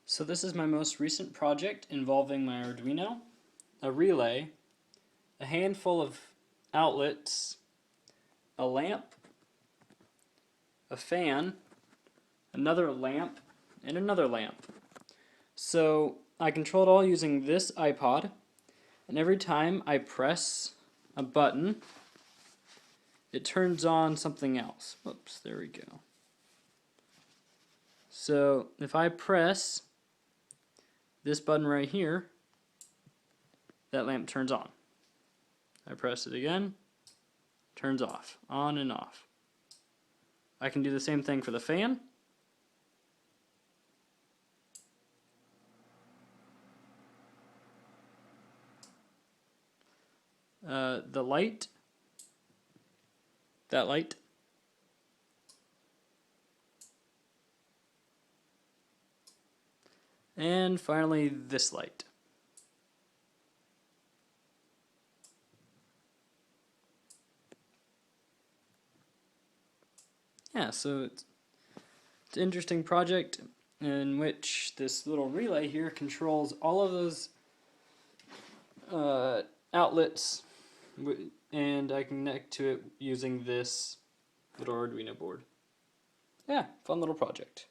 So this is my most recent project involving my Arduino, a relay, a handful of outlets, a lamp, a fan, another lamp, and another lamp. So I control it all using this iPod, and every time I press a button, it turns on something else. Whoops, there we go. So if I press this button right here, that lamp turns on. I press it again, turns off, on and off. I can do the same thing for the fan. The light, that light. And finally this light. Yeah, so it's an interesting project in which this little relay here controls all of those outlets, and I connect to it using this little Arduino board. Yeah, fun little project.